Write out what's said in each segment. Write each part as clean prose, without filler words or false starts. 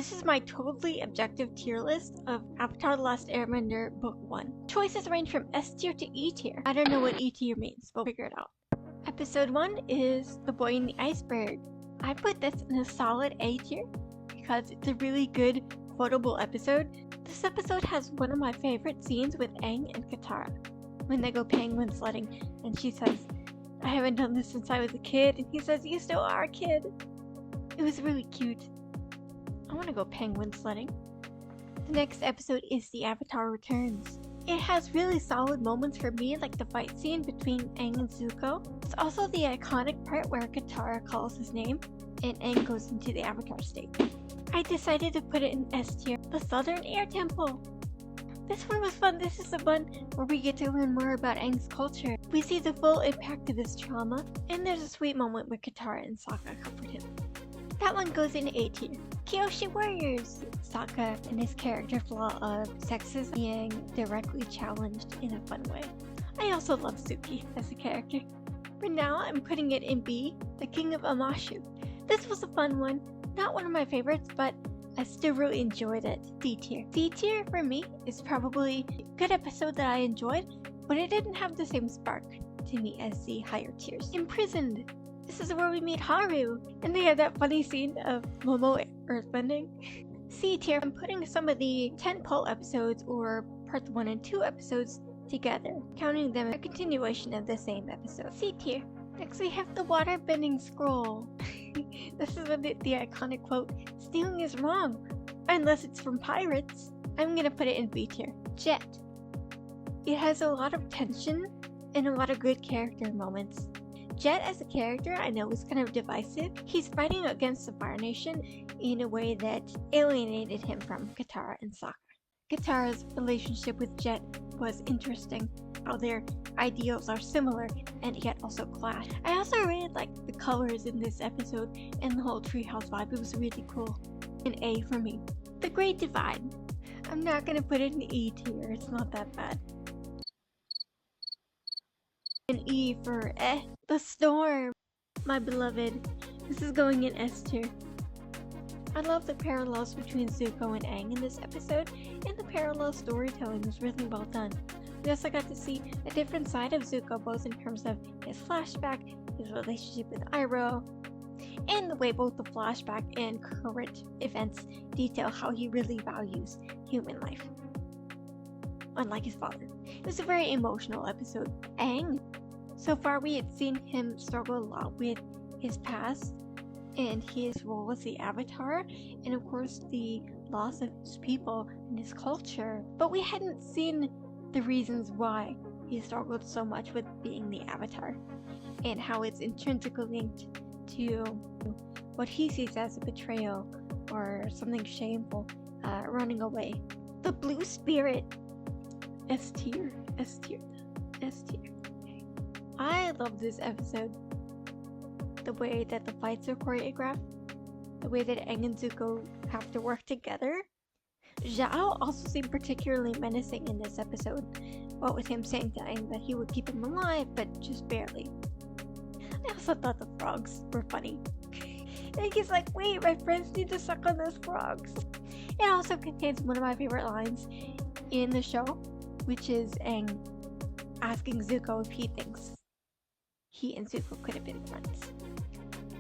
This is my totally objective tier list of Avatar The Last Airbender Book 1. Choices range from S tier to E tier. I don't know what E tier means, but we'll figure it out. Episode 1 is The Boy in the Iceberg. I put this in a solid A tier because it's a really good, quotable episode. This episode has one of my favorite scenes with Aang and Katara when they go penguin sledding, and she says, "I haven't done this since I was a kid," and he says, "You still are a kid." It was really cute. I want to go penguin sledding. The next episode is The Avatar Returns. It has really solid moments for me, like the fight scene between Aang and Zuko. It's also the iconic part where Katara calls his name and Aang goes into the Avatar state. I decided to put it in S tier. The Southern Air Temple. This one was fun. This is the one where we get to learn more about Aang's culture. We see the full impact of his trauma, and there's a sweet moment where Katara and Sokka comfort him. That one goes in A tier. Kyoshi Warriors. Sokka and his character flaw of sexism being directly challenged in a fun way. I also love Suki as a character. For now, I'm putting it in B, The King of Amashu. This was a fun one. Not one of my favorites, but I still really enjoyed it. C tier. C tier for me is probably a good episode that I enjoyed, but it didn't have the same spark to me as the higher tiers. Imprisoned. This is where we meet Haru, and they have that funny scene of Momo earthbending. C tier, I'm putting some of the tentpole episodes or parts 1 and 2 episodes together, counting them a continuation of the same episode. C tier. Next we have the waterbending scroll. This is the iconic quote, "Stealing is wrong, unless it's from pirates." I'm gonna put it in B tier. Jet. It has a lot of tension and a lot of good character moments. Jet as a character I know is kind of divisive. He's fighting against the Fire Nation in a way that alienated him from Katara and Sokka. Katara's relationship with Jet was interesting, how their ideals are similar and yet also clash. I also really liked the colors in this episode and the whole treehouse vibe. It was really cool. An A for me. The Great Divide. I'm not gonna put it in E tier, it's not that bad. An E for The Storm. My beloved. This is going in S tier. I love the parallels between Zuko and Aang in this episode, and the parallel storytelling was really well done. We also got to see a different side of Zuko, both in terms of his flashback, his relationship with Iroh, and the way both the flashback and current events detail how he really values human life, unlike his father. It was a very emotional episode. Aang, so far we had seen him struggle a lot with his past and his role as the Avatar, and of course the loss of his people and his culture, but we hadn't seen the reasons why he struggled so much with being the Avatar, and how it's intrinsically linked to what he sees as a betrayal or something shameful, running away. The Blue Spirit. S tier, S tier, S tier. I love this episode. The way that the fights are choreographed, the way that Aang and Zuko have to work together. Zhao also seemed particularly menacing in this episode, what with him saying to Aang that he would keep him alive, but just barely. I also thought the frogs were funny. And he's like, "Wait, my friends need to suck on those frogs." It also contains one of my favorite lines in the show, which is Aang asking Zuko if he thinks he and Zuko could have been friends.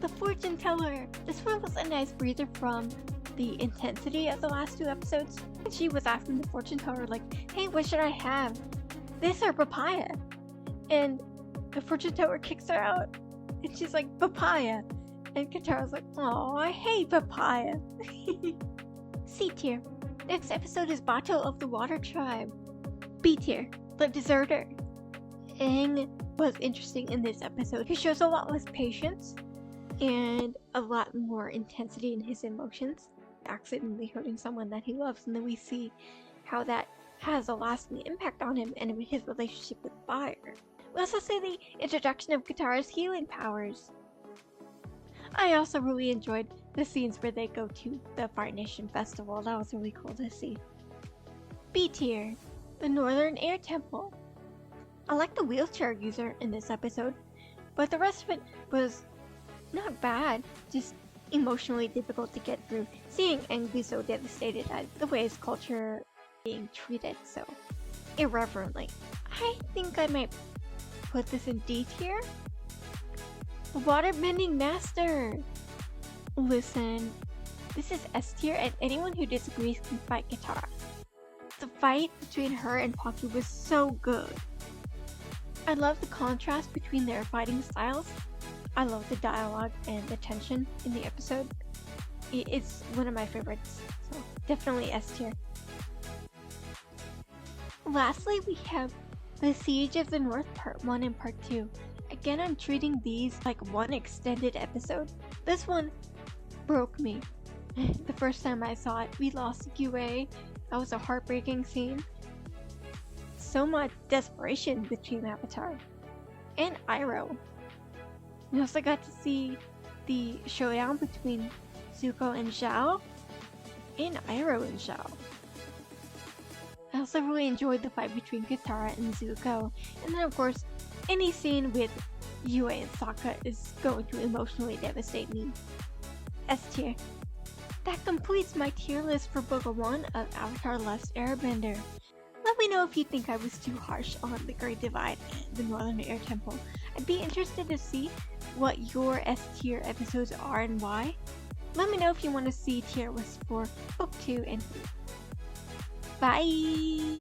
The Fortune Teller. This one was a nice breather from the intensity of the last 2 episodes. She was asking the fortune teller, like, "Hey, what should I have? This or papaya?" And the fortune teller kicks her out, and she's like, "Papaya." And Katara's like, "Oh, I hate papaya." C tier. Next episode is Bato of the Water Tribe. B tier. The Deserter. Aang was interesting in this episode. He shows a lot less patience and a lot more intensity in his emotions, accidentally hurting someone that he loves, and then we see how that has a lasting impact on him and his relationship with fire. We also see the introduction of Katara's healing powers. I also really enjoyed the scenes where they go to the Fire Nation Festival. That was really cool to see. B tier. The Northern Air Temple. I like the wheelchair user in this episode, but the rest of it was not bad, just emotionally difficult to get through, seeing Aang be so devastated at the way his culture being treated so irreverently. I think I might put this in D tier. Waterbending Master! Listen, this is S tier, and anyone who disagrees can fight Katara. The fight between her and Pocky was so good. I love the contrast between their fighting styles. I love the dialogue and the tension in the episode. It's one of my favorites, so definitely S tier. Lastly, we have The Siege of the North Part 1 and Part 2. Again, I'm treating these like one extended episode. This one broke me. The first time I saw it, we lost Yue. That was a heartbreaking scene. So much desperation between Avatar and Iroh. We also got to see the showdown between Zuko and Zhao, and Iroh and Zhao. I also really enjoyed the fight between Katara and Zuko, and then of course, any scene with Yue and Sokka is going to emotionally devastate me. S tier. That completes my tier list for Book 1 of Avatar: Last Airbender. Let me know if you think I was too harsh on the Great Divide and the Northern Air Temple. I'd be interested to see what your S tier episodes are and why. Let me know if you want to see tier lists for Book 2 and 3. Bye!